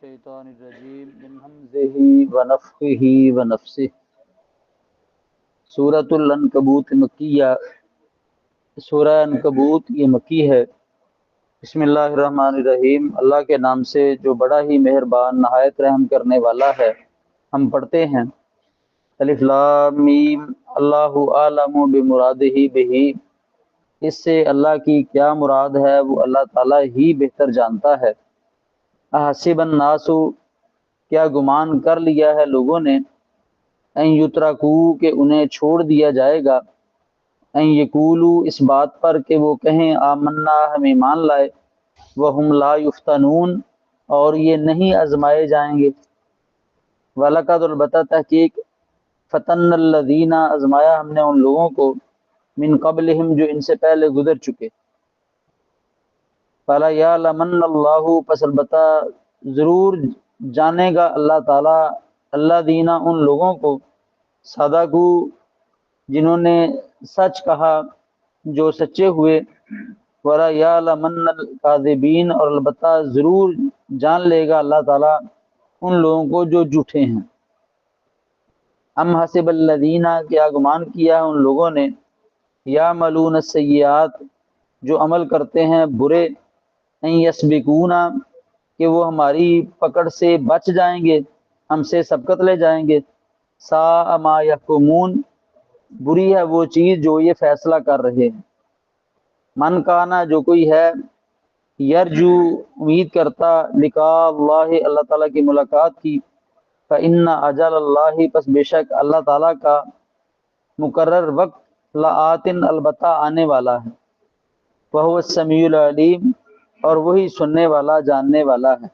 الشیطان الرجیم من ہمزہ ونفخہ ونفثہ۔ سورۃ العنکبوت مکیہ، سورہ عنکبوت یہ مکی ہے۔ بسم اللہ الرحمن الرحیم، اللہ کے نام سے جو بڑا ہی مہربان نہایت رحم کرنے والا ہے۔ ہم پڑھتے ہیں الف لام میم، اللہ اعلم بمرادہ بہ، اس سے اللہ کی کیا مراد ہے وہ اللہ تعالیٰ ہی بہتر جانتا ہے۔ احسب الناس، کیا گمان کر لیا ہے لوگوں نے، ان یترکو کہ انہیں چھوڑ دیا جائے گا، ان یقولو اس بات پر کہ وہ کہیں آمنا ہم ایمان لائے، وہم لا یفتنون اور یہ نہیں آزمائے جائیں گے۔ وَلَقَدْ البتہ تحقیق فتن الذین آزمایا ہم نے ان لوگوں کو، من قبلہم جو ان سے پہلے گزر چکے۔ فَلَا يَعْلَمَنَّ اللَّهُ پس البتہ ضرور جانے گا اللہ تعالیٰ اللہ دینا ان لوگوں کو، صدقو جنہوں نے سچ کہا جو سچے ہوئے، وَلَا يَعْلَمَنَّ الْكَاذِبِينَ اور البتہ ضرور جان لے گا اللہ تعالیٰ ان لوگوں کو جو جھوٹے ہیں۔ ام حسب الذین کیا گمان کیا ان لوگوں نے، یعملون السیئات جو عمل کرتے ہیں برے، ان یسبقونا کہ وہ ہماری پکڑ سے بچ جائیں گے، ہم سے سبقت لے جائیں گے۔ ساء ما یحکمون بری ہے وہ چیز جو یہ فیصلہ کر رہے ہیں۔ من کانا جو کوئی ہے، یرجو امید کرتا، لقاء اللہ اللہ تعالیٰ کی ملاقات کی، فإن اجل اللہ پس بے شک اللہ تعالیٰ کا مقرر وقت، لآتن البتہ آنے والا ہے، وہو السمیع العلیم اور وہی سننے والا جاننے والا ہے۔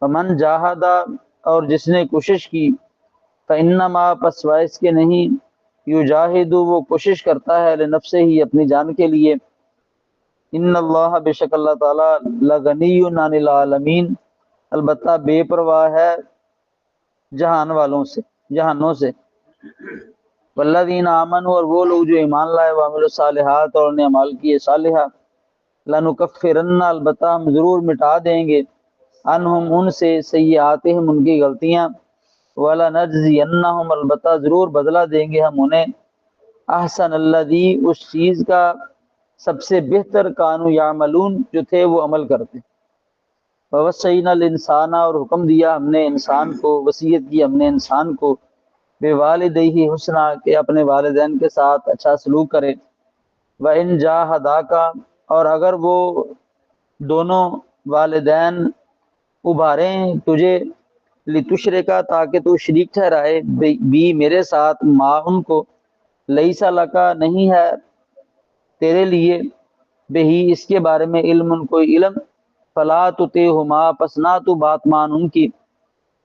فمن جاہد اور جس نے کوشش کی، فإنما پس وائس کے نہیں، یجاہد وہ کوشش کرتا ہے، لنفسہ ہی اپنی جان کے لیے۔ ان اللہ بے شک اللہ تعالیٰ لغنی عن العالمین البتہ بے پرواہ ہے جہان والوں سے، جہانوں سے۔ والذین آمنوا اور وہ لوگ جو ایمان لائے، وعملوا الصالحات اور نے عمل کیے صالحہ، لنکفرن البتہ ہم ضرور مٹا دیں گے، عنہم ان سے، سیئاتہم ان کی غلطیاں، ولنجزینہم البتہ ضرور بدلہ دیں گے ہم انہیں، احسن الذی اس چیز کا سب سے بہتر، کانوا یعملون جو تھے وہ عمل کرتے۔ ووصینا الانسان اور حکم دیا ہم نے انسان کو، وصیت کی ہم نے انسان کو، بوالدیہ حسنا کہ اپنے والدین کے ساتھ اچھا سلوک کرے۔ وَإِن جَاهَدَاكَ اور اگر وہ دونوں والدین ابھاریں تجھے، لِتُشْرِكَ تاکہ تو شریک ٹھہرائے، بھی میرے ساتھ، ما ان کو، لَيْسَ لَكَ نہیں ہے تیرے لیے، بہی اس کے بارے میں، علم کوئی علم، فَلَا تُطِعْهُمَا پس نہ تو بات مان ان کی،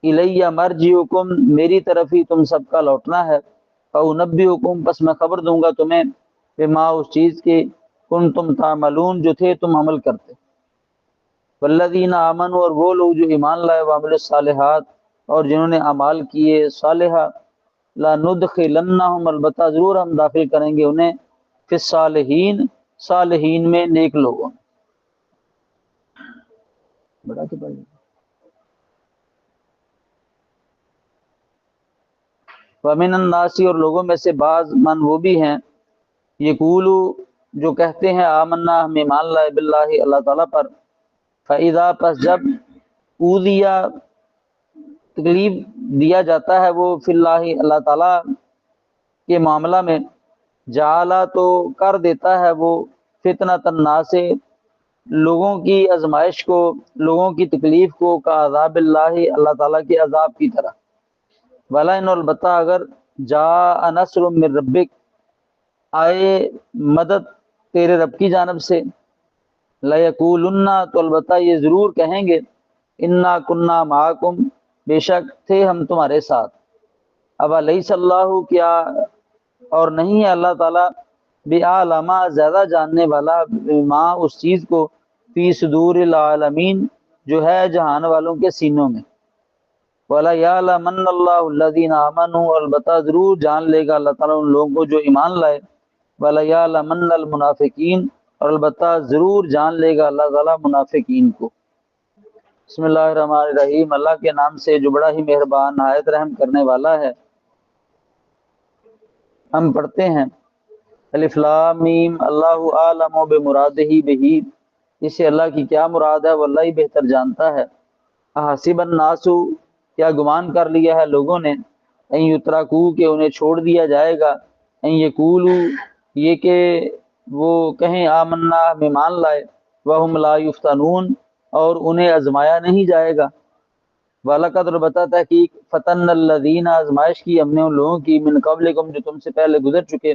الیہ مرجعکم میری طرف ہی تم سب کا لوٹنا ہے، فَأُنَبِّئُکم پس میں خبر دوں گا تمہیں، بما اس چیز کے، کنتم تعملون جو تھے تم عمل کرتے۔ والذین آمنوا اور وہ لوگ جو ایمان لائے، وعملوا الصالحات اور جنہوں نے اعمال کیے صالحہ، لندخلنہم البتہ ضرور ہم داخل کریں گے انہیں، فی الصالحین صالحین میں، نیک لوگوں۔ بڑا کہ پڑھ وَمِنَ النَّاسِ اور لوگوں میں سے بعض، من وہ بھی ہیں، یقولو جو کہتے ہیں، آمنا ہم ایمان لائے، باللہ اللہ تعالیٰ پر، فَإِذَا پس جب اوذیا تکلیف دیا جاتا ہے وہ، فی اللہ اللہ تعالیٰ کے معاملہ میں، جعلا تو کر دیتا ہے وہ، فتنۃ الناس لوگوں کی آزمائش کو، لوگوں کی تکلیف کو، کا عذاب اللہ اللہ تعالیٰ کے عذاب کی طرح۔ وَلَئِنْ البتہ اگر جاء نصر من ربک آئے مدد تیرے رب کی جانب سے، لَيَقُولُنَّ تو البتہ یہ ضرور کہیں گے، اِنَّا كُنَّا مَعَكُمْ بے شک تھے ہم تمہارے ساتھ۔ اب الیس اللہ کیا اور نہیں ہے اللہ تعالیٰ، بِأَعْلَمَ زیادہ جاننے والا، بما اس چیز کو، فی صدور العالمین جو ہے جہان والوں کے سینوں میں۔ وَلَيَعْلَمَنَّ اللَّهُ الَّذِينَ آمَنُوا البتہ ضرور جان لے گا اللہ تعالیٰ ان لوگوں کو جو ایمان لائے، وَلَيَعْلَمَنَّ الْمُنَافِقِينَ اور البتہ ضرور جان لے گا اللہ تعالیٰ منافقین کو۔ بسم اللہ الرحمن الرحیم، اللہ کے نام سے جو بڑا ہی مہربان نہایت رحم کرنے والا ہے۔ ہم پڑھتے ہیں الف لام میم اللہ اعلم بمرادہ بہ، اس سے اللہ کی کیا مراد ہے وہ اللہ ہی بہتر جانتا ہے۔ احسب الناس، کیا گمان کر لیا ہے لوگوں نے، ان یترکو کہ انہیں چھوڑ دیا جائے گا، ان یقولو یہ کہ وہ کہیں آمنا میں مان لائے، وہم لا یفتنون اور انہیں آزمایا نہیں جائے گا۔ وَلَقَدْ البتہ تحقیق فتن الذین آزمائش کی ہم نے ان لوگوں کی من قبلکم جو تم سے پہلے گزر چکے،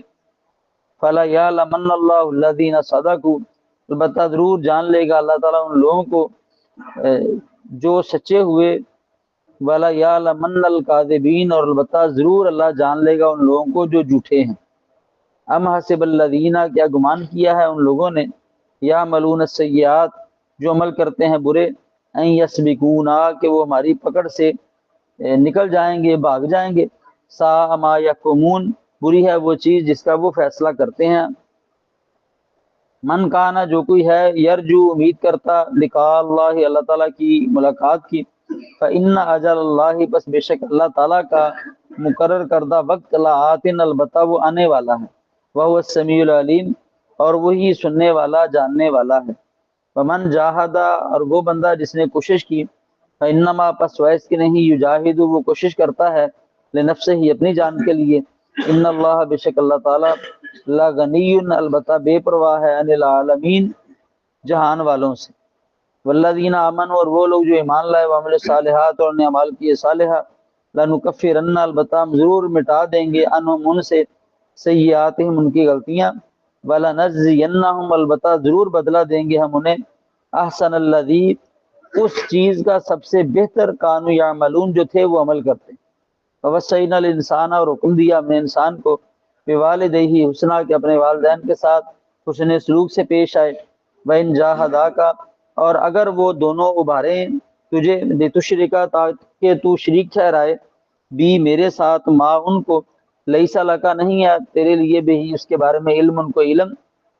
فلا یعلمن اللہ الذین صدقوا، البتہ ضرور جان لے گا اللہ تعالیٰ ان لوگوں کو جو سچے ہوئے، ولا یعلمن الکاذبین اور البتہ ضرور اللہ جان لے گا ان لوگوں کو جو جھوٹے ہیں۔ ام حسب الذین، کیا گمان کیا ہے ان لوگوں نے، یعملون السیئات جو عمل کرتے ہیں برے، ان یسبقونا کہ وہ ہماری پکڑ سے نکل جائیں گے، بھاگ جائیں گے، ساء ما یحکمون بری ہے وہ چیز جس کا وہ فیصلہ کرتے ہیں۔ من کانا جو کوئی ہے یرجو امید کرتا لقاء اللہ اللہ تعالیٰ کی ملاقات کی، فإن اجل اللہ بس بے شک اللہ تعالیٰ کا مقرر کردہ وقت لآت البتہ وہ آنے والا ہے، وہ السمیع العلیم اور وہی سننے والا جاننے والا ہے۔ ومن جاہدہ اور وہ بندہ جس نے کوشش کی، فإنما پس ویس کہ نہیں یجاہد وہ کوشش کرتا ہے لنفسہ ہی اپنی جان کے لیے، ان اللہ بے شک اللہ تعالیٰ لا غنی البتہ بے پرواہ ہے عن العالمین جہان والوں سے۔ والذین آمنوا اور وہ لوگ جو ایمان لائے، وعملوا الصالحات اور نے اعمال کیے صالحہ، لنکفرن البتہ ہم ضرور مٹا دیں گے عنہم ان سے سیئاتہم ان کی غلطیاں، ولنجزینہم البتہ ضرور بدلہ دیں گے ہم انہیں احسن الذی اس چیز کا سب سے بہتر کانوا یعملون جو تھے وہ عمل کرتے۔ ووصینا الانسان اور حکم دیا ہم نے انسان کو بوالدیہ حسنا کہ اپنے والدین کے ساتھ حسن سلوک سے پیش آئے، وَإِن جَاهَدَاكَ اور اگر وہ دونوں ابھاریں تجھے لِتُشْرِكَ تاکہ تو شریک ٹھہرائے بھی میرے ساتھ، ما ان کو لیسا لکا نہیں ہے تیرے لیے بھی اس کے بارے میں علم ان کو علم،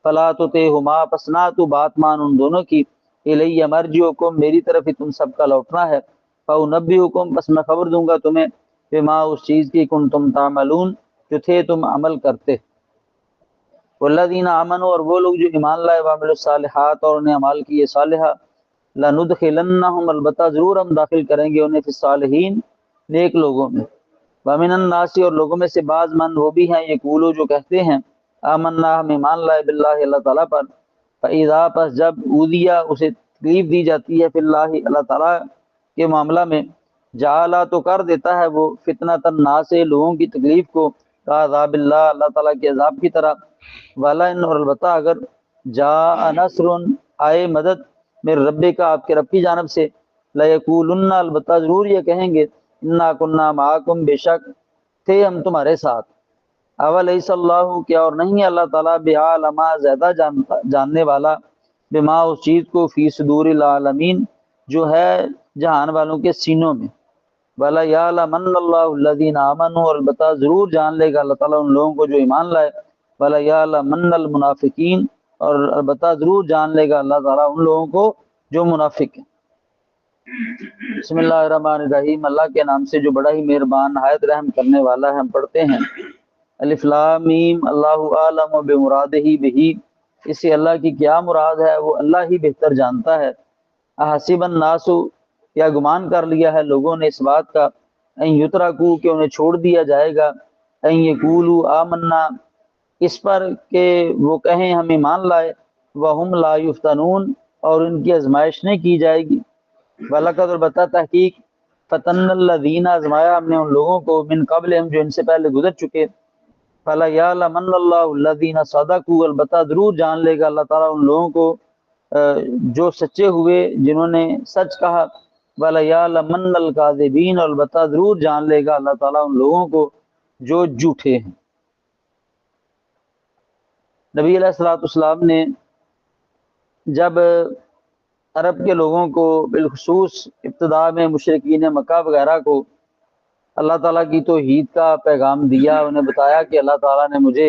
فلا تطعهما پس نہ تو بات مان ان دونوں کی، الیہ مرجعکم میری طرف ہی تم سب کا لوٹنا ہے، فانبئکم پس میں خبر دوں گا تمہیں بما اس چیز کی کنتم تعملون جو تھے تم عمل کرتے۔ والذین آمنوا اور وہ لوگ جو ایمان لائے، وعملوا الصالحات اور انہیں عمال کیے صالحہ، لندخلنہم البتہ ضرور ہم داخل کریں گے انہیں فی الصالحین نیک لوگوں میں۔ ومن الناس اور لوگوں میں سے بعض من وہ بھی ہیں یقولو جو کہتے ہیں آمنا ہم ایمان لائے باللہ اللہ تعالیٰ پر، فاذا پس جب اوذیا اسے تکلیف دی جاتی ہے فی اللہ اللہ تعالیٰ کے معاملہ میں، جعلا تو کر دیتا ہے وہ فتنۃ الناس لوگوں کی تکلیف کو کعذاب اللہ اللہ تعالیٰ کے عذاب کی طرح، وَلَئِنْ اور البتہ اگر جاء نصر آئے مدد میرے رب کا آپ کے رب کی جانب سے، لَيَقُولُنَّ البتہ ضرور یہ کہیں گے اِنَّا كُنَّا مَعَكُمْ بے شک تھے ہم تمہارے ساتھ، اَوَلَيْسَ اللَّهُ کیا اور نہیں ہے اللہ تعالیٰ بِعَالَمَ زیادہ جاننے والا بما اس چیز کو فی صدور العالمین جو ہے جہان والوں کے سینوں میں، وَلَا يَعْلَمَنَّ اللَّهُ الَّذِينَ آمَنُوا اور البتہ ضرور جان لے گا اللہ تعالیٰ ان لوگوں کو جو ایمان لائے، وَلَا يَعْلَمَنَّ الْمُنَافِقِينَ اور البتہ ضرور جان لے گا اللہ تعالیٰ ان لوگوں کو جو منافق ہیں۔ بسم اللہ الرحمن الرحیم، اللہ کے نام سے جو بڑا ہی مہربان نہایت رحم کرنے والا ہے۔ ہم پڑھتے ہیں الف لام میم اللہ اعلم بمرادہ بہ، اس سے اللہ کی کیا مراد ہے وہ اللہ ہی بہتر جانتا ہے۔ احسب الناس کیا گمان کر لیا ہے لوگوں نے اس بات کا، ان یترکو کہ انہیں چھوڑ دیا جائے گا، ان یقولوا آمنا اس پر کہ وہ کہیں ہم ایمان لائے، وہم لا یفتنون اور ان کی آزمائش نہیں کی جائے گی۔ وَلَقَدْ البتہ تحقیق فتن الذین آزمایا ہم نے ان لوگوں کو من قبلہم جو ان سے پہلے گزر چکے، فَلَا يَعْلَمَنَّ اللَّهُ الَّذِينَ صَدَقُوا البتہ ضرور جان لے گا اللہ تعالیٰ ان لوگوں کو جو سچے ہوئے جنہوں نے سچ کہا، وَلَا يَعْلَمَنَّ الْكَاذِبِينَ اور البتہ ضرور جان لے گا اللہ تعالیٰ ان لوگوں کو جو جھوٹے ہیں۔ نبی علیہ الصلوۃ والسلام نے جب عرب کے لوگوں کو بالخصوص ابتدا میں مشرکین مکہ وغیرہ کو اللہ تعالیٰ کی توحید کا پیغام دیا، انہیں بتایا کہ اللہ تعالیٰ نے مجھے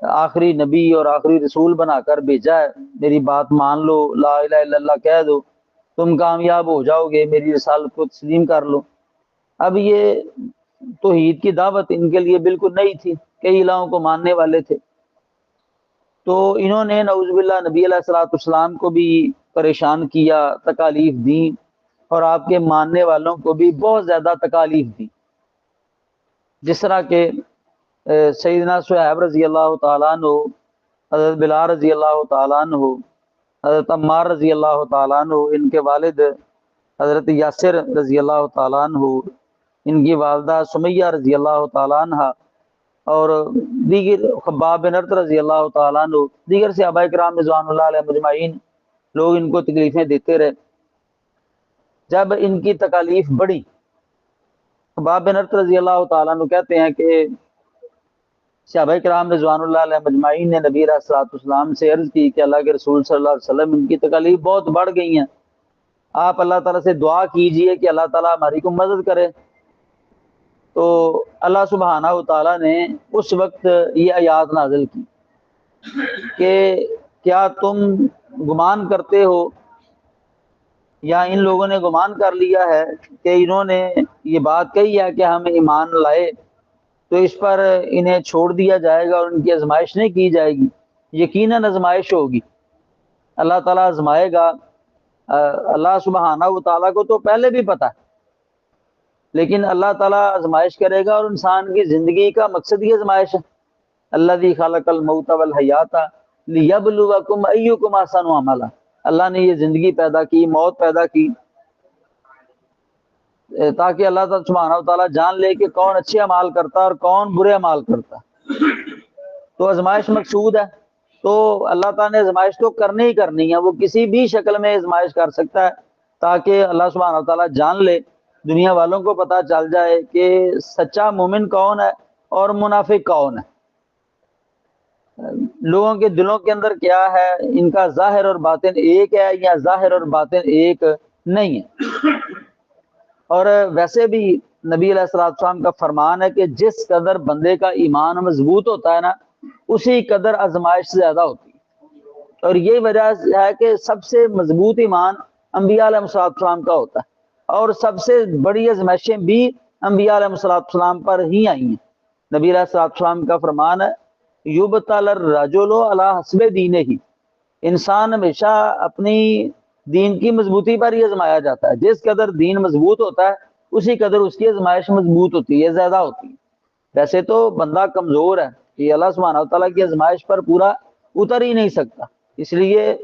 آخری نبی اور آخری رسول بنا کر بھیجا ہے، میری بات مان لو، لا الہ الا اللہ کہہ دو، تم کامیاب ہو جاؤ گے، میری رسالت کو تسلیم کر لو۔ اب یہ توحید کی دعوت ان کے لیے بالکل نئی تھی، کئی الہوں کو ماننے والے تھے، تو انہوں نے نعوذ باللہ نبی علیہ الصلوۃ والسلام کو بھی پریشان کیا، تکالیف دیں، اور آپ کے ماننے والوں کو بھی بہت زیادہ تکالیف دی، جس طرح کہ سیدنا صہیب رضی اللہ تعالیٰ عنہ، حضرت بلال رضی اللہ تعالیٰ عنہ، حضرت عمار رضی اللہ تعالیٰ عنہ، ان کے والد حضرت یاسر رضی اللہ تعالیٰ عنہ، ان کی والدہ سمیہ رضی اللہ تعالیٰ عنہ، اور دیگر خباب بن ارت رضی اللہ تعالیٰ عنہ، دیگر صحابہ کرام رضوان اللہ علیہ مجمعین، لوگ ان کو تکلیفیں دیتے رہے۔ جب ان کی تکالیف بڑھی، خباب بن ارت رضی اللہ تعالیٰ عنہ کہتے ہیں کہ صحابہ کرام رضوان اللہ علیہ مجمعین نے نبی علیہ الصلوۃ والسلام سے عرض کی کہ اللہ کے رسول صلی اللہ علیہ وسلم، ان کی تکالیف بہت بڑھ گئی ہیں، آپ اللہ تعالیٰ سے دعا کیجئے کہ اللہ تعالیٰ ہماری کو مدد کرے۔ تو اللہ سبحانہ و تعالیٰ نے اس وقت یہ آیات نازل کی کہ کیا تم گمان کرتے ہو، یا ان لوگوں نے گمان کر لیا ہے کہ انہوں نے یہ بات کہی ہے کہ ہم ایمان لائے تو اس پر انہیں چھوڑ دیا جائے گا اور ان کی آزمائش نہیں کی جائے گی؟ یقیناً آزمائش ہوگی، اللہ تعالیٰ آزمائے گا۔ اللہ سبحانہ و تعالیٰ کو تو پہلے بھی پتہ ہے، لیکن اللہ تعالیٰ آزمائش کرے گا، اور انسان کی زندگی کا مقصد ہی آزمائش ہے۔ الذی خلق الموت والحیات لیبلوکم ایکم احسن عملا، اللہ نے یہ زندگی پیدا کی، موت پیدا کی، تاکہ اللہ تعالیٰ سبحانہ و تعالیٰ جان لے کہ کون اچھے اعمال کرتا ہے اور کون برے اعمال کرتا ہے۔ تو آزمائش مقصود ہے، تو اللہ تعالیٰ نے آزمائش تو کرنی ہی کرنی ہے، وہ کسی بھی شکل میں آزمائش کر سکتا ہے، تاکہ اللہ سبحانہ و تعالیٰ جان لے، دنیا والوں کو پتہ چل جائے کہ سچا مومن کون ہے اور منافق کون ہے، لوگوں کے دلوں کے اندر کیا ہے، ان کا ظاہر اور باطن ایک ہے یا ظاہر اور باطن ایک نہیں ہے۔ اور ویسے بھی نبی علیہ السلام کا فرمان ہے کہ جس قدر بندے کا ایمان مضبوط ہوتا ہے نا، اسی قدر آزمائش زیادہ ہوتی ہے، اور یہ وجہ ہے کہ سب سے مضبوط ایمان انبیاء علیہ السلام کا ہوتا ہے، اور سب سے بڑی آزمائشیں بھی انبیاء علیہ السلام پر ہی آئی ہیں۔ نبی علیہ السلام کا فرمان ہے یبتلی الرجل علی حسب دینہ، انسان ہمیشہ اپنی دین کی مضبوطی پر ہی آزمایا جاتا ہے، جس قدر دین مضبوط ہوتا ہے اسی قدر اس کی آزمائش مضبوط ہوتی ہے، زیادہ ہوتی ہے۔ ویسے تو بندہ کمزور ہے، یہ اللہ سبحانہ و تعالیٰ کی آزمائش پر پورا اتر ہی نہیں سکتا، اس لیے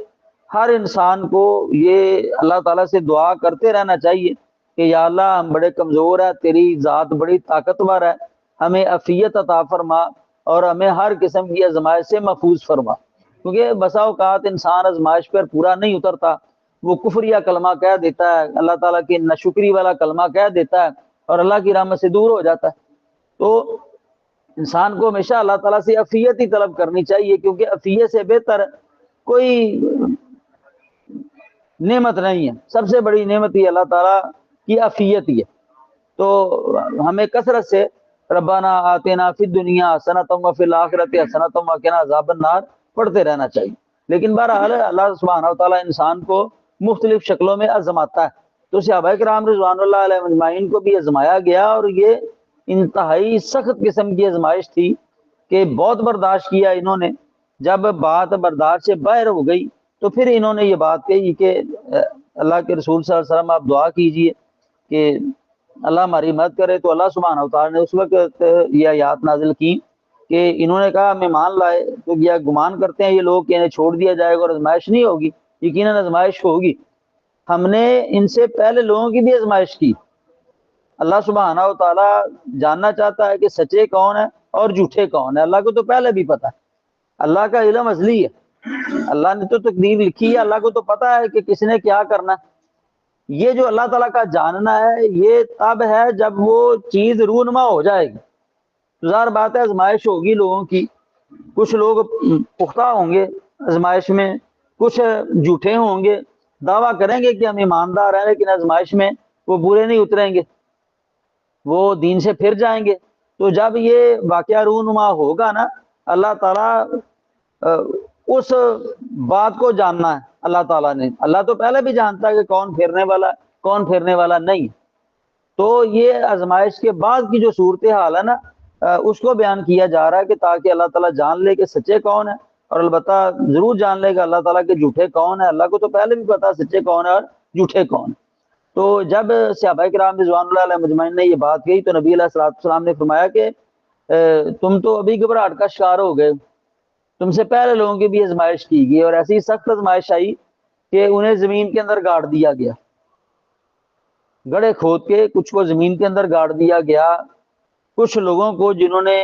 ہر انسان کو یہ اللہ تعالیٰ سے دعا کرتے رہنا چاہیے کہ یا اللہ ہم بڑے کمزور ہیں، تیری ذات بڑی طاقتور ہے، ہمیں عافیت عطا فرما اور ہمیں ہر قسم کی آزمائش سے محفوظ فرما، کیونکہ بسا اوقات انسان آزمائش پر پورا نہیں اترتا، وہ کفریہ کلمہ کہہ دیتا ہے، اللہ تعالیٰ کی ناشکری والا کلمہ کہہ دیتا ہے اور اللہ کی رحمت سے دور ہو جاتا ہے۔ تو انسان کو ہمیشہ اللہ تعالیٰ سے عافیت ہی طلب کرنی چاہیے، کیونکہ عافیت سے بہتر کوئی نعمت نہیں ہے، سب سے بڑی نعمت ہی اللہ تعالیٰ کی عافیت ہی ہے۔ تو ہمیں کثرت سے ربنا آتنا فی الدنیا حسنۃ وفی الآخرۃ حسنۃ وقنا عذاب النار پڑھتے رہنا چاہیے، لیکن بہرحال اللہ سبحانہ و تعالیٰ انسان کو مختلف شکلوں میں آزماتا ہے، تو صحابہ کرام رضوان اللہ علیہ مجمعین کو بھی آزمایا گیا، اور یہ انتہائی سخت قسم کی آزمائش تھی کہ بہت برداشت کیا انہوں نے۔ جب بات برداشت سے باہر ہو گئی تو پھر انہوں نے یہ بات کہی کہ اللہ کے رسول صلی اللہ علیہ وسلم آپ دعا کیجئے کہ اللہ ہماری مدد کرے۔ تو اللہ سبحانہ و تعالیٰ نے اس وقت یہ آیات نازل کی کہ انہوں نے کہا ہم ایمان لائے، تو کیا گمان کرتے ہیں یہ لوگ کہ انہیں چھوڑ دیا جائے گا اور آزمائش نہیں ہوگی؟ یقیناً آزمائش ہوگی، ہم نے ان سے پہلے لوگوں کی بھی آزمائش کی۔ اللہ سبحانہ و تعالیٰ جاننا چاہتا ہے کہ سچے کون ہیں اور جھوٹے کون ہیں، اللہ کو تو پہلے بھی پتہ ہے، اللہ کا علم ازلی ہے، اللہ نے تو تقدیر لکھی ہے، اللہ کو تو پتہ ہے کہ کس نے کیا کرنا ہے۔ یہ جو اللہ تعالیٰ کا جاننا ہے یہ تب ہے جب وہ چیز رونما ہو جائے گی۔ ظاہر بات ہے آزمائش ہوگی لوگوں کی، کچھ لوگ پختہ ہوں گے آزمائش میں، کچھ جھوٹے ہوں گے، دعویٰ کریں گے کہ ہم ایماندار ہیں، لیکن آزمائش میں وہ برے نہیں اتریں گے، وہ دین سے پھر جائیں گے۔ تو جب یہ واقعہ رونما ہوگا نا، اللہ تعالیٰ اس بات کو جاننا ہے اللہ تعالیٰ نے. اللہ تو پہلے بھی جانتا ہے کہ کون پھیرنے والا ہے کون پھیرنے والا نہیں. تو یہ آزمائش کے بعد کی جو صورتحال ہے نا اس کو بیان کیا جا رہا ہے کہ تاکہ اللہ تعالیٰ جان لے کہ سچے کون ہیں, اور البتہ ضرور جان لے گا اللہ تعالیٰ کے جھوٹے کون ہیں. اللہ کو تو پہلے بھی پتا سچے کون ہیں اور جھوٹے کون ہیں. تو جب صحابہ کرام رضوان اللہ علیہ مجمعین نے یہ بات کہی تو نبی علیہ الصلوۃ والسلام نے فرمایا کہ تم تو ابھی گھبراہٹ کا شکار ہو گئے, تم سے پہلے لوگوں کی بھی آزمائش کی گئی اور ایسی سخت آزمائش آئی کہ انہیں زمین کے اندر گاڑ دیا گیا, گڑھے کھود کے کچھ کو زمین کے اندر گاڑ دیا گیا. کچھ لوگوں کو جنہوں نے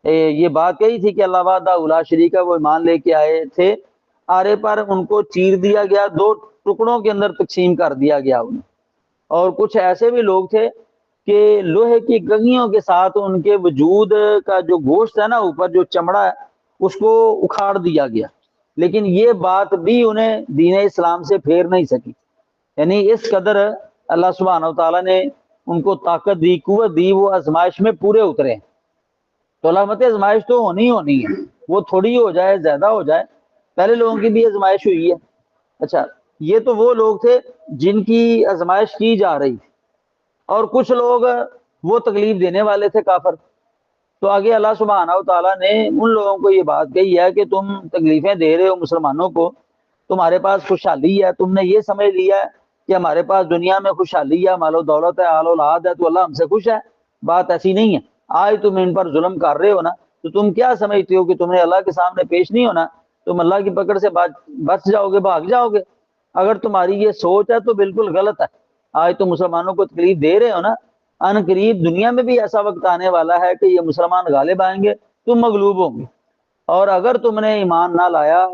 یہ بات کہی تھی کہ اللہ وحدہ لا شریک ہے وہ ایمان لے کے آئے تھے, آرے پر ان کو چیر دیا گیا, دو ٹکڑوں کے اندر تقسیم کر دیا گیا انہیں. اور کچھ ایسے بھی لوگ تھے کہ لوہے کی گگیوں کے ساتھ ان کے وجود کا جو گوشت ہے نا اوپر جو چمڑا ہے اس کو اکھاڑ دیا گیا, لیکن یہ بات بھی انہیں دین اسلام سے پھیر نہیں سکی. یعنی اس قدر اللہ سبحانہ و تعالیٰ نے ان کو طاقت دی, قوت دی, وہ آزمائش میں پورے اترے. تو علامت آزمائش تو ہونی ہے, وہ تھوڑی ہو جائے زیادہ ہو جائے, پہلے لوگوں کی بھی آزمائش ہوئی ہے. اچھا, یہ تو وہ لوگ تھے جن کی آزمائش کی جا رہی تھی, اور کچھ لوگ وہ تکلیف دینے والے تھے کافر. تو آگے اللہ سبحانہ و تعالیٰ نے ان لوگوں کو یہ بات کہی ہے کہ تم تکلیفیں دے رہے ہو مسلمانوں کو, تمہارے پاس خوشحالی ہے, تم نے یہ سمجھ لیا ہے کہ ہمارے پاس دنیا میں خوشحالی ہے, مال و دولت ہے, آل اولاد ہے, تو اللہ ہم سے خوش ہے. بات ایسی نہیں ہے. آج تم ان پر ظلم کر رہے ہو نا, تو تم کیا سمجھتے ہو کہ تم نے اللہ کے سامنے پیش نہیں ہونا, تم اللہ کی پکڑ سے بچ جاؤ گے, بھاگ جاؤ گے. اگر تمہاری یہ سوچ ہے تو بالکل غلط ہے. آج تم مسلمانوں کو تکلیف دے رہے ہو نا, ان قریب دنیا میں بھی ایسا وقت آنے والا ہے کہ یہ مسلمان غالب آئیں گے, تم مغلوب ہوں گے. اور اگر تم نے ایمان نہ لایا,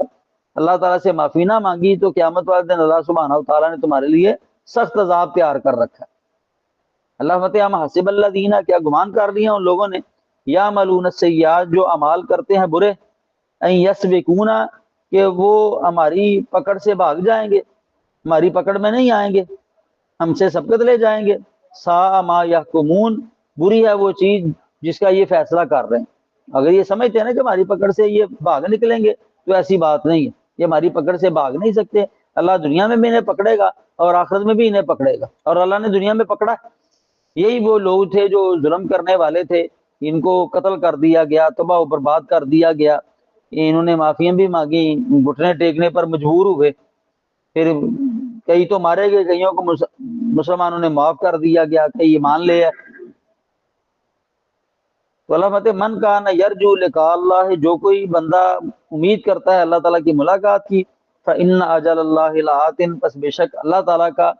اللہ تعالیٰ سے معافی نہ مانگی, تو قیامت والے دن اللہ سبحانہ و تعالیٰ نے تمہارے لیے سخت عذاب تیار کر رکھا ہے. اللہ فتح حسب اللہ دینا, کیا گمان کر لیا ان لوگوں نے, یا ملون السیئات, جو اعمال کرتے ہیں برے, ان یسبقونا, کہ وہ ہماری پکڑ سے بھاگ جائیں گے, ہماری پکڑ میں نہیں آئیں گے, ہم سے سبقت لے جائیں گے. سا ما یحکمون, بری ہے وہ چیز جس کا یہ فیصلہ کر رہے ہیں. اگر یہ سمجھتے ہیں نا کہ ہماری پکڑ سے یہ بھاگ نکلیں گے, تو ایسی بات نہیں ہے, یہ ہماری پکڑ سے بھاگ نہیں سکتے. اللہ دنیا میں بھی انہیں پکڑے گا اور آخرت میں بھی انہیں پکڑے گا, اور اللہ نے دنیا میں پکڑا. یہی وہ لوگ تھے جو ظلم کرنے والے تھے, ان کو قتل کر دیا گیا, تباہ و برباد کر دیا گیا. انہوں نے معافیاں بھی مانگی, گھٹنے ٹیکنے پر مجبور ہوئے, پھر کئی تو مارے گئے, کئیوں کو مسلمانوں نے معاف کر دیا گیا, کئی مان لے. تو اللہ فتح من کان یرجو لقاء اللہ, جو کوئی بندہ امید کرتا ہے اللہ تعالیٰ کی ملاقات کی, فإن اجل اللہ لآت, پس بے شک اللہ تعالیٰ کا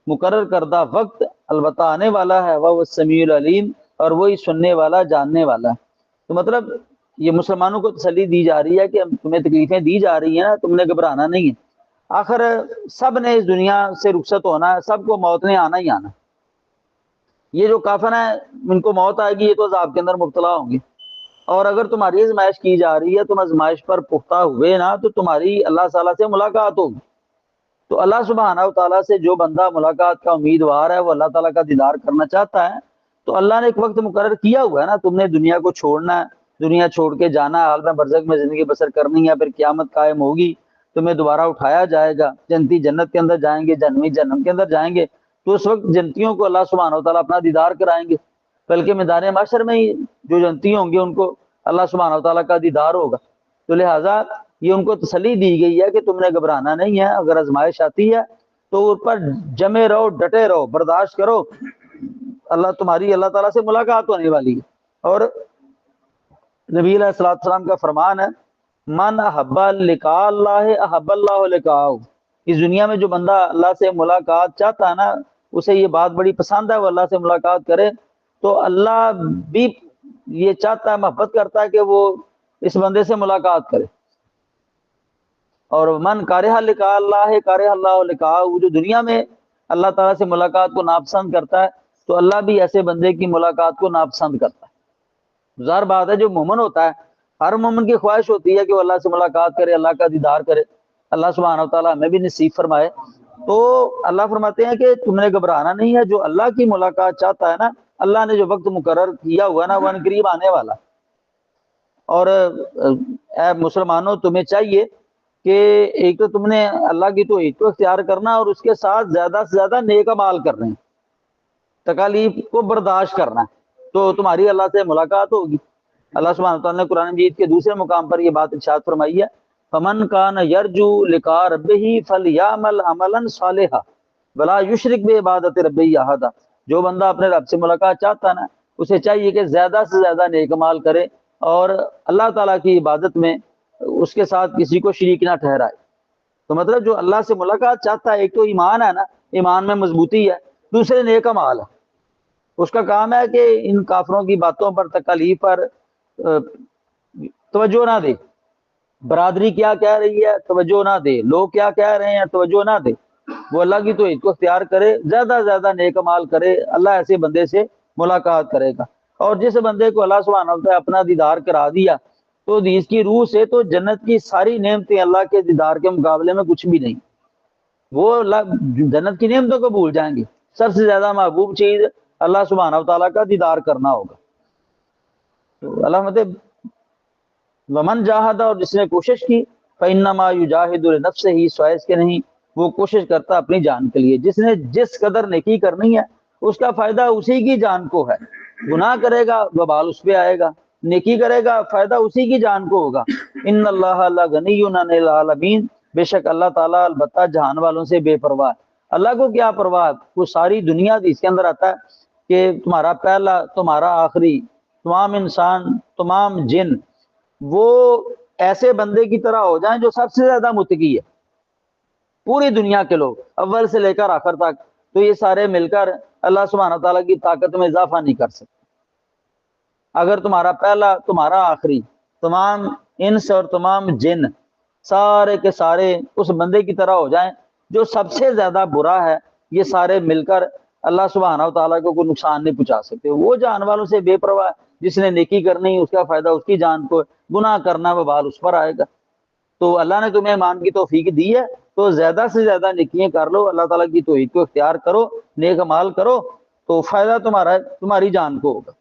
مقرر کردہ وقت البتہ آنے والا ہے, وہ السمیع العلیم, اور وہی سننے والا جاننے والا ہے. تو مطلب یہ مسلمانوں کو تسلی دی جا رہی ہے کہ تمہیں تکلیفیں دی جا رہی ہیں, تم نے گھبرانا نہیں ہے. آخر سب نے اس دنیا سے رخصت ہونا ہے, سب کو موت نے آنا ہی آنا. یہ جو کافر ہیں ان کو موت آئے گی, یہ تو عذاب کے اندر مبتلا ہوں گے. اور اگر تمہاری آزمائش کی جا رہی ہے, تم آزمائش پر پختہ ہوئے نا, تو تمہاری اللہ تعالیٰ سے ملاقات ہوگی. تو اللہ سبحانہ و تعالیٰ سے جو بندہ ملاقات کا امیدوار ہے, وہ اللہ تعالیٰ کا دیدار کرنا چاہتا ہے, تو اللہ نے ایک وقت مقرر کیا ہوا ہے نا, تم نے دنیا کو چھوڑنا ہے, دنیا چھوڑ کے جانا ہے, عالم برزخ میں زندگی بسر کرنی ہے, پھر قیامت قائم ہوگی, تمہیں دوبارہ اٹھایا جائے گا, جنتی جنت کے اندر جائیں گے, جہنمی جہنم کے اندر جائیں گے. تو اس وقت جنتیوں کو اللہ سبحانہ و تعالیٰ اپنا دیدار کرائیں گے, بلکہ میدان محشر میں ہی جو جنتی ہوں گے ان کو اللہ سبحانہ و تعالیٰ کا دیدار ہوگا. تو لہٰذا یہ ان کو تسلی دی گئی ہے کہ تم نے گھبرانا نہیں ہے. اگر آزمائش آتی ہے تو اس پر جمے رہو, ڈٹے رہو, برداشت کرو, تمہاری اللہ تعالیٰ سے ملاقات ہونے والی ہے. اور نبی علیہ الصلوۃ والسلام کا فرمان ہے, من احب لقاء اللہ احب اللہ لقاءہ, اس دنیا میں جو بندہ اللہ سے ملاقات چاہتا ہے نا, اسے یہ بات بڑی پسند ہے وہ اللہ سے ملاقات کرے, تو اللہ بھی یہ چاہتا ہے, محبت کرتا ہے کہ وہ اس بندے سے ملاقات کرے. اور من کارہ لقاء اللہ کارہ اللہ لقاءہ, جو دنیا میں اللہ تعالیٰ سے ملاقات کو ناپسند کرتا ہے, تو اللہ بھی ایسے بندے کی ملاقات کو ناپسند کرتا ہے. ظاہر بات ہے جو مومن ہوتا ہے, ہر مومن کی خواہش ہوتی ہے کہ وہ اللہ سے ملاقات کرے, اللہ کا دیدار کرے. اللہ سبحانہ و تعالیٰ ہمیں بھی نصیب فرمائے. تو اللہ فرماتے ہیں کہ تم نے گھبرانا نہیں ہے, جو اللہ کی ملاقات چاہتا ہے نا, اللہ نے جو وقت مقرر کیا ہوا ہے نا, وہ ان قریب آنے والا. اور اے مسلمانوں تمہیں چاہیے کہ ایک تو تم نے اللہ کی توحید کو اختیار کرنا اور اس کے ساتھ زیادہ سے زیادہ نیک اعمال کرنے ہیں، تکالیف کو برداشت کرنا ہے، تو تمہاری اللہ سے ملاقات ہوگی۔ اللہ سبحانہ وتعالیٰ نے قرآن مجید کے دوسرے مقام پر یہ بات ارشاد فرمائی ہے، فمن کان یرجو لقاء ربہ فلیعمل عملا صالحا ولا یشرک بعبادۃ ربہ احدا۔ جو بندہ اپنے رب سے ملاقات چاہتا ہے نا، اسے چاہیے کہ زیادہ سے زیادہ نیک اعمال کرے اور اللہ تعالیٰ کی عبادت میں اس کے ساتھ کسی کو شریک نہ ٹھہرائے۔ تو مطلب جو اللہ سے ملاقات چاہتا ہے، ایک تو ایمان ہے نا، ایمان میں مضبوطی ہے، دوسرے نیک اعمال ہے۔ اس کا کام ہے کہ ان کافروں کی باتوں پر، تکالیف پر توجہ نہ دے، برادری کیا کہہ رہی ہے توجہ نہ دے، لوگ کیا کہہ رہے ہیں توجہ نہ دے، وہ اللہ کی توحید کو اختیار کرے، زیادہ سے زیادہ نیک اعمال کرے، اللہ ایسے بندے سے ملاقات کرے گا۔ اور جس بندے کو اللہ سبحانہ وتعالیٰ اپنا دیدار کرا دیا تو اس کی روح سے تو جنت کی ساری نعمتیں اللہ کے دیدار کے مقابلے میں کچھ بھی نہیں، وہ جنت کی نعمتوں کو بھول جائیں گے۔ سب سے زیادہ محبوب چیز اللہ سبحانہ وتعالیٰ کا دیدار کرنا ہوگا۔ تو اللہ مطلب ومن جاہدہ، اور جس نے کوشش کی، فإنما یجاہد لنفسہ، سوائے اس کے نہیں، وہ کوشش کرتا اپنی جان کے لیے۔ جس نے جس قدر نیکی کرنی ہے اس کا فائدہ اسی کی جان کو ہے، گناہ کرے گا وبال اس پہ آئے گا، نیکی کرے گا فائدہ اسی کی جان کو ہوگا۔ ان اللہ لغنی عن العالمین، بے شک اللہ تعالیٰ البتہ جہان والوں سے بے پرواہ ہے۔ اللہ کو کیا پرواہ ہے؟ وہ ساری دنیا اس کے اندر آتا ہے کہ تمہارا پہلا تمہارا آخری، تمام انسان تمام جن وہ ایسے بندے کی طرح ہو جائیں جو سب سے زیادہ متقی ہے۔ پوری دنیا کے لوگ اول سے لے کر آخر تک، تو یہ سارے مل کر اللہ سبحانہ تعالیٰ کی طاقت میں اضافہ نہیں کر سکتے۔ اگر تمہارا پہلا تمہارا آخری، تمام انس اور تمام جن سارے کے سارے اس بندے کی طرح ہو جائیں جو سب سے زیادہ برا ہے، یہ سارے مل کر اللہ سبحانہ تعالیٰ کو کوئی نقصان نہیں پہنچا سکتے۔ وہ جان والوں سے بے پرواہ، جس نے نیکی کرنی اس کا فائدہ اس کی جان کو، گناہ کرنا وبال اس پر آئے گا۔ تو اللہ نے تمہیں ایمان کی توفیق دی ہے تو زیادہ سے زیادہ نیکیاں کر لو، اللہ تعالیٰ کی توحید کو اختیار کرو، نیک اعمال کرو، تو فائدہ تمہاری جان کو ہوگا۔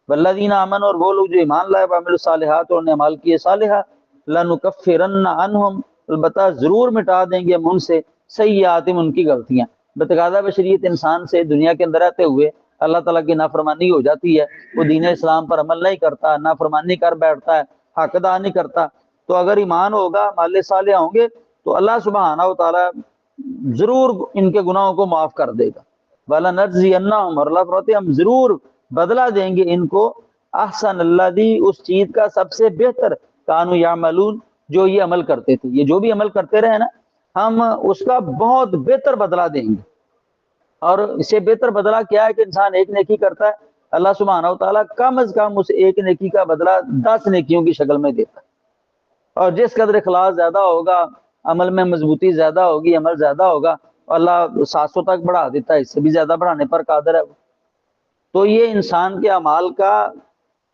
والذین آمنوا، اور وہ لوگ جو ایمان لائے، وعملوا الصالحات، اور نے عمل کیے صالحہ، لنکفرن عنہم، البتہ ضرور مٹا دیں گے ہم ان سے، سیئاتہم، ان کی غلطیاں۔ بتقاضا بشریت انسان سے دنیا کے اندر رہتے ہوئے اللہ تعالیٰ کی نافرمانی ہو جاتی ہے، وہ دین اسلام پر عمل نہیں کرتا، نافرمانی کر بیٹھتا ہے، حق ادا نہیں کرتا۔ تو اگر ایمان ہوگا، اعمال صالحہ ہوں گے، تو اللہ سبحانہ و تعالیٰ ضرور ان کے گناہوں کو معاف کر دے گا۔ وَلَنَجْزِيَنَّهُمْ، اور اللہ فرماتے ہیں ہم ضرور بدلہ دیں گے ان کو، احسن الذی، اس چیز کا سب سے بہتر، کانوا یعملون، جو یہ عمل کرتے تھے، یہ جو بھی عمل کرتے رہے نا، ہم اس کا بہت بہتر بدلہ دیں گے۔ اور اس سے بہتر بدلہ کیا ہے کہ انسان ایک نیکی کرتا ہے، اللہ سبحانہ و تعالیٰ کم از کم اس ایک نیکی کا بدلہ 10 نیکیوں کی شکل میں دیتا ہے۔ اور جس قدر اخلاص زیادہ ہوگا، عمل میں مضبوطی زیادہ ہوگی، عمل زیادہ ہوگا، اللہ 700 تک بڑھا دیتا ہے، اس سے بھی زیادہ بڑھانے پر قادر ہے۔ تو یہ انسان کے اعمال کا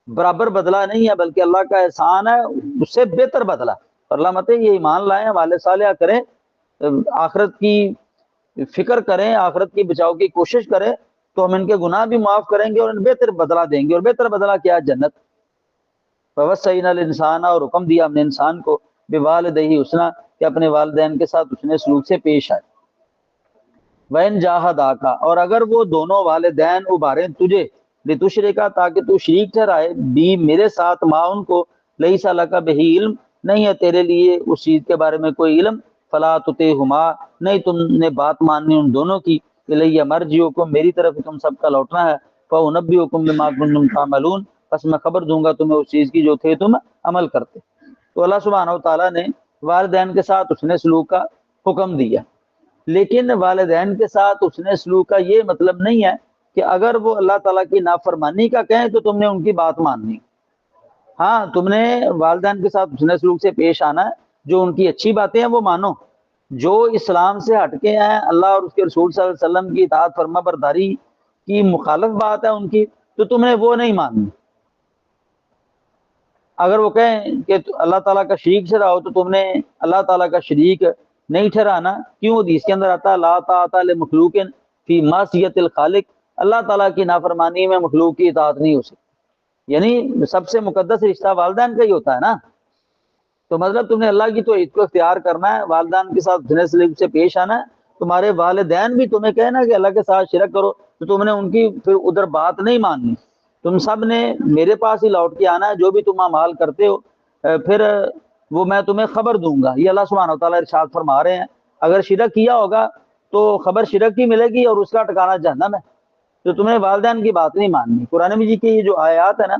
برابر بدلہ نہیں ہے، بلکہ اللہ کا احسان ہے، اس سے بہتر بدلہ۔ اور اللہ مت یہ ایمان لائیں، اعمال صالحہ کریں، آخرت کی فکر کریں، آخرت کی بچاؤ کی کوشش کریں، تو ہم ان کے گناہ بھی معاف کریں گے اور ان بہتر بدلہ دیں گے۔ اور بہتر بدلہ کیا ہے؟ جنت۔ فوصینا الانسان، اور حکم دیا ہم نے انسان کو، بوالدیہ حسنا، کہ اپنے والدین کے ساتھ اس نے سلوک سے پیش آئے۔ وَإِن جَاهَدَاكَ، اور اگر وہ دونوں والدین ابھاریں تجھے، لِتُشْرِكَ، تاکہ تو شریک ٹھہرائے، بھی میرے ساتھ، ماں ان کو، لَيْسَ لَكَ بِهِ علم، نہیں ہے تیرے لیے اس چیز کے بارے میں کوئی علم، فَلَا تُطِعْهُمَا، نہیں تم نے بات ماننی ان دونوں کی، إِلَيَّ مَرْجِعُكُمْ، میری طرف تم سب کا لوٹنا ہے، فَأُنَبِّئُكُم بِمَا كُنتُمْ تَعْمَلُونَ، پس میں خبر دوں گا تمہیں اس چیز کی جو تھے تم عمل کرتے۔ تو اللہ سبحانہ و تعالیٰ نے والدین کے ساتھ اس نے سلوک کا حکم دیا، لیکن والدین کے ساتھ اس نے سلوک کا یہ مطلب نہیں ہے کہ اگر وہ اللہ تعالیٰ کی نافرمانی کا کہیں تو تم نے ان کی بات ماننی۔ ہاں، تم نے والدین کے ساتھ اس نے سلوک سے پیش آنا ہے، جو ان کی اچھی باتیں ہیں وہ مانو، جو اسلام سے ہٹ کے ہیں، اللہ اور اس کے رسول صلی اللہ علیہ وسلم کی اطاعت فرما برداری کی مخالف بات ہے ان کی، تو تم نے وہ نہیں ماننی۔ اگر وہ کہیں کہ اللہ تعالیٰ کا شریک ٹھہراؤ تو تم نے اللہ تعالیٰ کا شریک نہیں ٹھہرانا۔ کیوں؟ حدیث کے اندر آتا ہے لا طاعۃ لمخلوق فی معصیۃ الخالق، اللہ تعالیٰ کی نافرمانی میں مخلوق کی اطاعت نہیں ہو سکتی۔ یعنی سب سے مقدس رشتہ والدین کا ہی ہوتا ہے نا. تو مطلب تم نے اللہ کی توحید کو اختیار کرنا ہے، والدین کے ساتھ حسن سلوک سے پیش آنا ہے. تمہارے والدین بھی تمہیں کہنا کہ اللہ کے ساتھ شرک کرو تو تم نے ان کی پھر ادھر بات نہیں ماننی. تم سب نے میرے پاس ہی لوٹ کے آنا ہے، جو بھی تم اعمال کرتے ہو پھر وہ میں تمہیں خبر دوں گا. یہ اللہ سبحانہ وتعالیٰ ارشاد فرما رہے ہیں اگر شرک کیا ہوگا تو خبر شرک کی ملے گی اور اس کا ٹھکانہ جہنم ہے. تو تمہیں والدین کی بات نہیں ماننی. قرآن مجید کی یہ جو آیات ہے نا،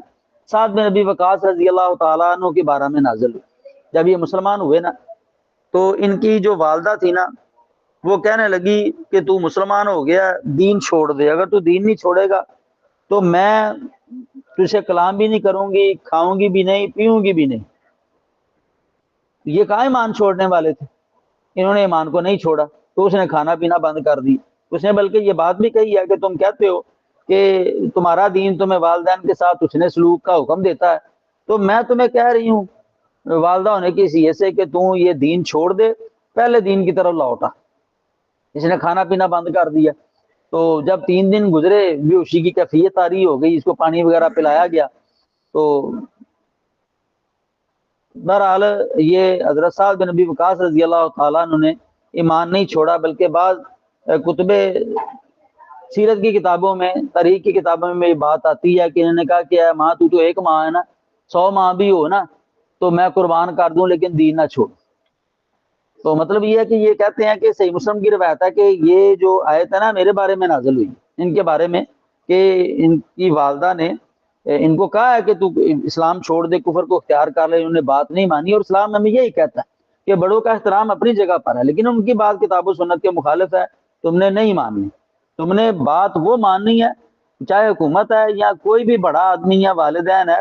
سعد بن نبی وقاص رضی اللہ تعالیٰ عنہ کے بارے میں نازل ہوئی. جب یہ مسلمان ہوئے نا تو ان کی جو والدہ تھی نا وہ کہنے لگی کہ تو مسلمان ہو گیا، دین چھوڑ دے. اگر تو دین نہیں چھوڑے گا تو میں تجھے کلام بھی نہیں کروں گی، کھاؤں گی بھی نہیں، پیوں گی بھی نہیں. یہ کہاں ایمان چھوڑنے والے تھے؟ انہوں نے ایمان کو نہیں چھوڑا تو اس نے کھانا پینا بند کر دی. اس نے بلکہ یہ بات بھی کہی ہے کہ تم کہتے ہو کہ تمہارا دین تمہیں والدین کے ساتھ حسن سلوک کا حکم دیتا ہے، تو میں تمہیں کہہ رہی ہوں والدہ ہونے کی حیثیت سے کہ تم یہ دین چھوڑ دے، پہلے دین کی طرف لوٹا. اس نے کھانا پینا بند کر دیا. تو جب 3 دن گزرے بے ہوشی کی کیفیت طاری ہو گئی، اس کو پانی وغیرہ پلایا گیا. تو بہرحال یہ حضرت سعد بن نبی وقاص رضی اللہ تعالیٰ عنہ نے ایمان نہیں چھوڑا، بلکہ بعض کتب سیرت کی کتابوں میں، تاریخ کی کتابوں میں یہ بات آتی ہے کہ انہوں نے کہا کہ اے ماں تو ایک ماں ہے نا، 100 ماں بھی ہو نا تو میں قربان کر دوں لیکن دین نہ چھوڑ. تو مطلب یہ ہے کہ یہ کہتے ہیں کہ صحیح مسلم کی روایت ہے کہ یہ جو آیت ہے نا میرے بارے میں نازل ہوئی ان کے بارے میں، کہ ان کی والدہ نے ان کو کہا ہے کہ تو اسلام چھوڑ دے، کفر کو اختیار کر لے. انہوں نے بات نہیں مانی. اور اسلام ہمیں یہی کہتا ہے کہ بڑوں کا احترام اپنی جگہ پر ہے، لیکن ان کی بات کتاب و سنت کے مخالف ہے، تم نے نہیں ماننی. تم نے بات وہ ماننی ہے چاہے حکومت ہے یا کوئی بھی بڑا آدمی یا والدین ہے،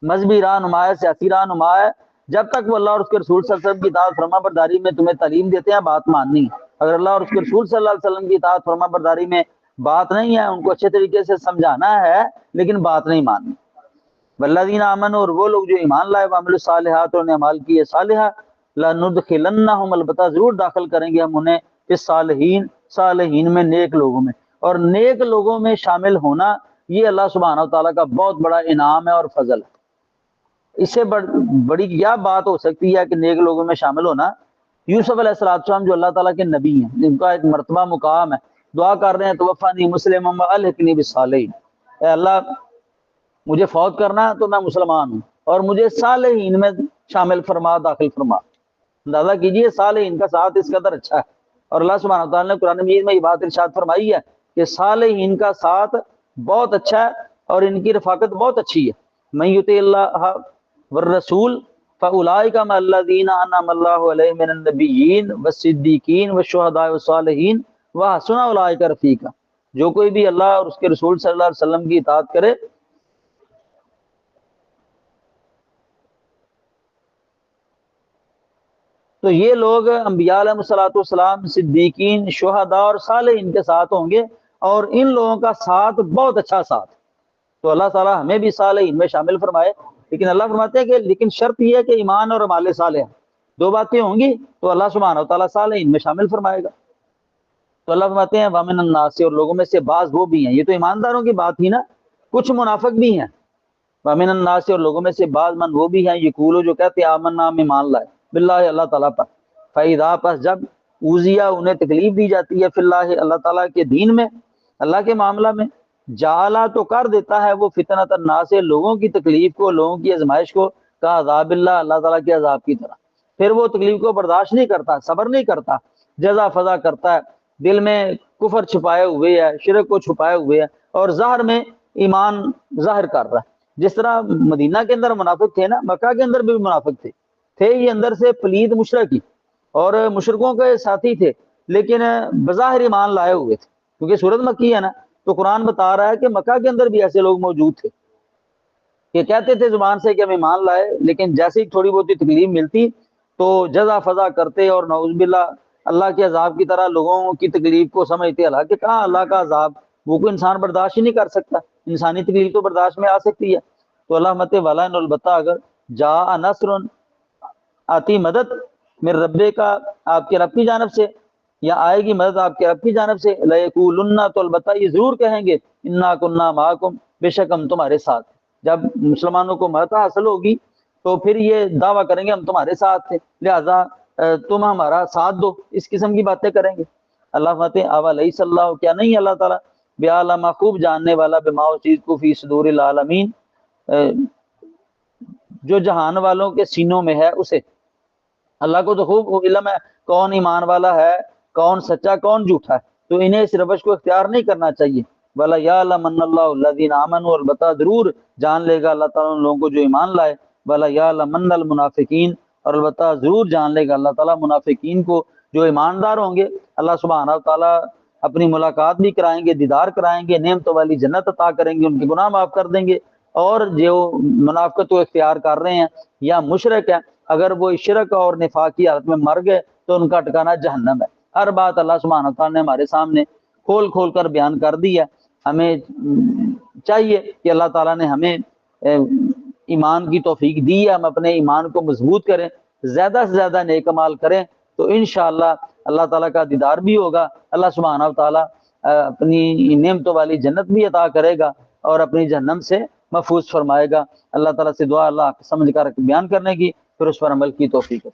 مذہبی رہنما ہے، سیاسی رہنما ہے، جب تک وہ اللہ اور اس کے رسول صلی اللہ علیہ وسلم کی اطاعت فرما برداری میں تمہیں تعلیم دیتے ہیں بات ماننی. اگر اللہ اور اس کے رسول صلی اللہ علیہ وسلم کی اطاعت فرما برداری میں بات نہیں ہے، ان کو اچھے طریقے سے سمجھانا ہے لیکن بات نہیں ماننی. والذین آمنوا، اور وہ لوگ جو ایمان لائے، وعملوا الصالحات، اور نے عمل کیے صالحہ، لندخلنہم، البتہ ضرور داخل کریں گے ہم انہیں، اس صالحین، صالحین میں، نیک لوگوں میں. اور نیک لوگوں میں شامل ہونا یہ اللہ سبحانہ وتعالیٰ کا بہت بڑا انعام ہے اور فضل ہے. اس سے بڑی کیا بات ہو سکتی ہے کہ نیک لوگوں میں شامل ہونا. یوسف علیہ السلام جو اللہ تعالیٰ کے نبی ہیں، جن کا ایک مرتبہ مقام ہے، دعا کر رہے ہیں توفانی مسلم والحقنی بالصالحین، اے اللہ مجھے فوت کرنا تو میں مسلمان ہوں اور مجھے صالحین میں شامل فرما، داخل فرما. اندازہ کیجئے صالحین کا ساتھ اس قدر اچھا ہے. اور اللہ سبحانہ وتعالیٰ نے قرآن مجید میں یہ بات ارشاد فرمائی ہے کہ صالحین کا ساتھ بہت اچھا ہے اور ان کی رفاقت بہت اچھی ہے. من یطع اللہ والرسول فاولئک مع الذین انعم اللہ علیہم من النبیین والصدیقین والشہداء والصالحین وحسن اولئک رفیقا. جو کوئی بھی اللہ اور اس کے رسول صلی اللہ علیہ وسلم کی اطاعت کرے تو یہ لوگ انبیاء علیہ الصلوۃ والسلام، صدیقین، شہداء اور صالحین کے ساتھ ہوں گے، اور ان لوگوں کا ساتھ بہت اچھا ساتھ. تو اللہ تعالیٰ ہمیں بھی صالحین میں شامل فرمائے. لیکن اللہ فرماتے ہیں کہ لیکن شرط یہ ہے کہ ایمان اور اعمال صالح، دو باتیں ہوں گی تو اللہ سبحانہ و تعالیٰ صالحین میں شامل فرمائے گا. تو اللہ فرماتے ہیں وَمِنَ النَّاسِ، اور لوگوں میں سے بعض وہ بھی ہیں. یہ تو ایمانداروں کی بات ہی نا، کچھ منافق بھی ہیں. وَمِنَ النَّاسِ، اور لوگوں میں سے بعض من وہ بھی ہیں، یقولو جو کہتے ہیں آمنا، ہم ایمان لائے، باللہ اللہ تعالیٰ پر، فَإِذَا، پس جب اوذیہ انہیں تکلیف دی جاتی ہے، فی اللہ اللہ تعالیٰ کے دین میں، اللہ کے معاملہ میں، جعلا تو کر دیتا ہے وہ فتنۃ الناس، لوگوں کی تکلیف کو، لوگوں کی آزمائش کو، کا عذاب اللہ، اللہ تعالیٰ کے عذاب کی طرح. پھر وہ تکلیف کو برداشت نہیں کرتا، صبر نہیں کرتا، جزا فضا کرتا ہے، دل میں کفر چھپائے ہوئے ہے، شرک کو چھپائے ہوئے ہے، اور ظاہر میں ایمان ظاہر کر رہا ہے. جس طرح مدینہ کے اندر منافق تھے نا، مکہ کے اندر بھی منافق تھے یہ اندر سے پلید مشرکی اور مشرکوں کے ساتھی تھے، لیکن بظاہر ایمان لائے ہوئے تھے. کیونکہ سورت مکی ہے نا، تو قرآن بتا رہا ہے کہ مکہ کے اندر بھی ایسے لوگ موجود تھے کہ کہتے تھے زبان سے کہ ہم ایمان لائے، لیکن جیسے ہی تھوڑی بہت تکلیف ملتی تو جزا فضا کرتے اور نعوذ باللہ اللہ کے عذاب کی طرح لوگوں کی تکلیف کو سمجھتے. حالانکہ کہاں اللہ کا عذاب وہ کوئی انسان برداشت ہی نہیں کر سکتا، انسانی تکلیف تو برداشت میں آ سکتی ہے. تو اللہ مت والا، البتہ اگر جا نصر، آتی مدد، میرے ربے کا، آپ کے رب کی جانب سے، یا آئے گی مدد آپ کے رب کی جانب سے، لَيَقُولُنَّ، تو البتہ یہ ضرور کہیں گے، اِنَّا كُنَّا مَعَكُمْ، بے شک ہم تمہارے ساتھ. جب مسلمانوں کو مدد حاصل ہوگی تو پھر یہ دعویٰ کریں گے ہم تمہارے ساتھ تھے، لہذا تم ہمارا ساتھ دو، اس قسم کی باتیں کریں گے۔ اللہ فتح اولیس اللہ، کیا نہیں اللہ تعالیٰ بعلم خوب جاننے والا بما اس چیز کو فی صدور العالمین جو جہان والوں کے سینوں میں ہے اسے۔ اللہ کو تو خوب علم ہے کون ایمان والا ہے، کون سچا کون جھوٹا ہے، تو انہیں اس روش کو اختیار نہیں کرنا چاہیے۔ وَلَا يَعْلَمَنَّ اللَّهُ الَّذِينَ آمَنُوا، البتہ ضرور جان لے گا اللہ تعالیٰ ان لوگوں کو جو ایمان لائے۔ وَلَا يَعْلَمَنَّ الْمُنَافِقِينَ، اور البتہ ضرور جان لے گا اللہ تعالیٰ منافقین کو جو ایماندار ہوں گے۔ اللہ سبحانہ تعالیٰ اپنی ملاقات بھی کرائیں گے، دیدار کرائیں گے، نعمتوں والی جنت عطا کریں گے، ان کے گناہ معاف کر دیں گے۔ اور جو منافقت کو اختیار کر رہے ہیں یا مشرک ہیں، اگر وہ شرک اور نفاق کی حالت میں مر گئے تو ان کا ٹھکانہ جہنم ہے۔ ہر بات اللہ سبحانہ تعالیٰ نے ہمارے سامنے کھول کھول کر بیان کر دی ہے۔ ہمیں چاہیے کہ اللہ تعالیٰ نے ہمیں ایمان کی توفیق دی ہے، ہم اپنے ایمان کو مضبوط کریں، زیادہ سے زیادہ نیک اعمال کریں، تو انشاءاللہ اللہ تعالیٰ کا دیدار بھی ہوگا، اللہ سبحانہ تعالیٰ اپنی نعمتوں والی جنت بھی عطا کرے گا اور اپنی جہنم سے محفوظ فرمائے گا۔ اللہ تعالیٰ سے دعا اللہ سمجھ کر بیان کرنے کی، پھر اس پر عمل کی توفیق۔